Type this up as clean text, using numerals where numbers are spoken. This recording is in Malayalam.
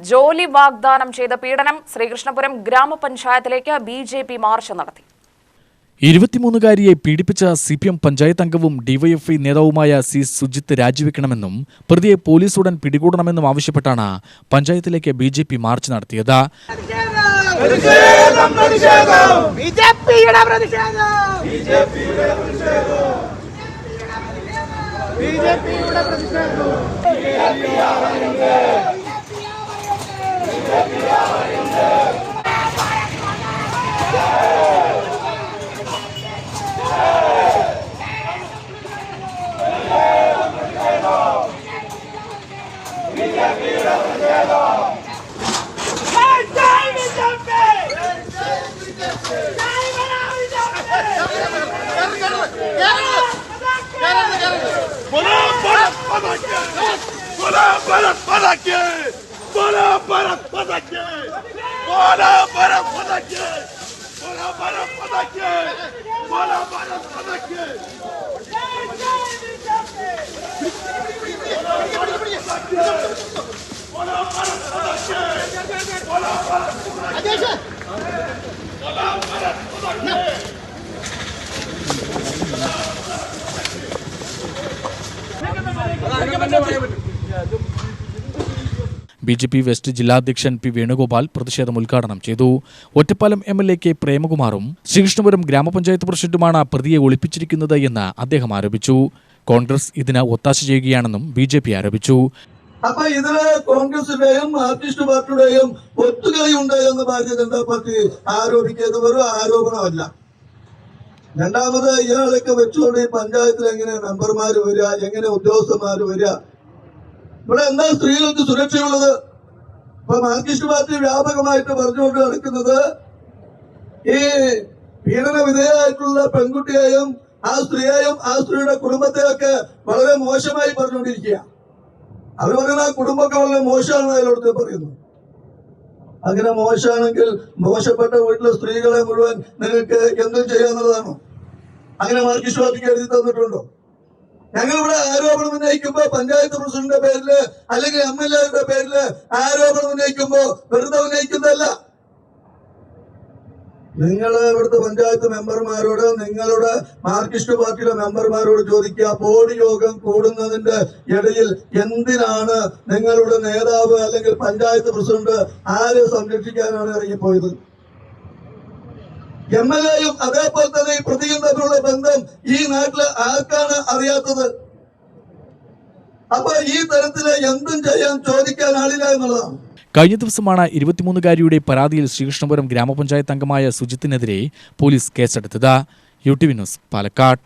ജോലി വാഗ്ദാനം ചെയ്ത പീഡനം. ശ്രീകൃഷ്ണപുരം ഗ്രാമപഞ്ചായത്തിലേക്ക് ബി.ജെ.പി. മാർച്ച് നടത്തി. 23-കാരിയെ പീഡിപ്പിച്ച CPM പഞ്ചായത്ത് അംഗവും ഡിവൈഎഫ്ഐ നേതാവുമായ സി സുജിത്ത് രാജിവെക്കണമെന്നും പ്രതിയെ പോലീസ് ഉടൻ പിടികൂടണമെന്നും ആവശ്യപ്പെട്ടാണ് പഞ്ചായത്തിലേക്ക് ബി.ജെ.പി. മാർച്ച് നടത്തിയത്. ബി.ജെ.പി. വെസ്റ്റ് ജില്ലാധ്യക്ഷൻ പി. വേണുഗോപാൽ പ്രതിഷേധം ഉദ്ഘാടനം ചെയ്തു. Ottapalam MLA K. പ്രേമകുമാറും ശ്രീകൃഷ്ണപുരം ഗ്രാമപഞ്ചായത്ത് പ്രസിഡന്റുമാണ് പ്രതിയെ ഒളിപ്പിച്ചിരിക്കുന്നത് എന്ന് അദ്ദേഹം ആരോപിച്ചു. കോൺഗ്രസ് ഇതിന് ഒത്താശ ചെയ്യുകയാണെന്നും ബി.ജെ.പി. ആരോപിച്ചു. അപ്പൊ ഇതില് കോൺഗ്രസിന്റെയും മാർക്സിസ്റ്റ് പാർട്ടിയുടെയും ഒത്തുകളിയുണ്ട് എന്ന് ഭാരതീയ ജനതാ പാർട്ടി ആരോപിക്കുന്നത് വെറും ആരോപണമല്ല. രണ്ടാമത് ഇയാളൊക്കെ വെച്ചുകൊണ്ട് ഈ പഞ്ചായത്തിൽ എങ്ങനെ മെമ്പർമാര് വരിക, എങ്ങനെ ഉദ്യോഗസ്ഥന്മാര് വരിക? ഇവിടെ എന്താ സ്ത്രീകൾക്ക് സുരക്ഷയുള്ളത്? ഇപ്പൊ മാർക്സിസ്റ്റ് പാർട്ടി വ്യാപകമായിട്ട് പറഞ്ഞുകൊണ്ട് നടക്കുന്നത് ഈ പീഡന വിധേയമായിട്ടുള്ള പെൺകുട്ടിയെയും ആ സ്ത്രീയെയും ആ സ്ത്രീയുടെ കുടുംബത്തെയൊക്കെ വളരെ മോശമായി പറഞ്ഞുകൊണ്ടിരിക്കുക. അവർ പറയുന്ന ആ കുടുംബമൊക്കെ വളരെ മോശമാണ് അതിലോടത്ത് പറയുന്നു. അങ്ങനെ മോശമാണെങ്കിൽ മോശപ്പെട്ട വീട്ടിലെ സ്ത്രീകളെ മുഴുവൻ നിങ്ങൾക്ക് എന്തും ചെയ്യാന്നുള്ളതാണോ? അങ്ങനെ മാർക്സിസ്റ്റ് പാർട്ടിക്ക് എഴുതി തന്നിട്ടുണ്ടോ? ഞങ്ങളിവിടെ ആരോപണം ഉന്നയിക്കുമ്പോ പഞ്ചായത്ത് പ്രസിഡന്റിന്റെ പേരില് അല്ലെങ്കിൽ MLA പേരില് ആരോപണം ഉന്നയിക്കുമ്പോ വെറുതെ ഉന്നയിക്കുന്നതല്ല. നിങ്ങൾ ഇവിടുത്തെ പഞ്ചായത്ത് മെമ്പർമാരോട്, നിങ്ങളുടെ മാർക്സിസ്റ്റ് പാർട്ടിയുടെ മെമ്പർമാരോട് ചോദിക്കുക, ബോർഡ് യോഗം കൂടുന്നതിന്റെ ഇടയിൽ എന്തിനാണ് നിങ്ങളുടെ നേതാവ് അല്ലെങ്കിൽ പഞ്ചായത്ത് പ്രസിഡന്റ് ആരെ സംരക്ഷിക്കാനാണ് ഇറങ്ങിപ്പോയത്? MLA-യും അതേപോലെ തന്നെ ഈ പ്രതിയും തമ്മിലുള്ള ബന്ധം ഈ നാട്ടില് ആർക്കാണ് അറിയാത്തത്? അപ്പൊ ഈ തരത്തില് എന്തും ചെയ്യാൻ ചോദിക്കാൻ ആളില്ല എന്നുള്ളതാണ്. കഴിഞ്ഞ ദിവസമാണ് 23-കാരിയുടെ പരാതിയിൽ ശ്രീകൃഷ്ണപുരം ഗ്രാമപഞ്ചായത്ത് അംഗമായ സുജിത്തിനെതിരെ പോലീസ് കേസെടുത്തത്. UTV news, Palakkad.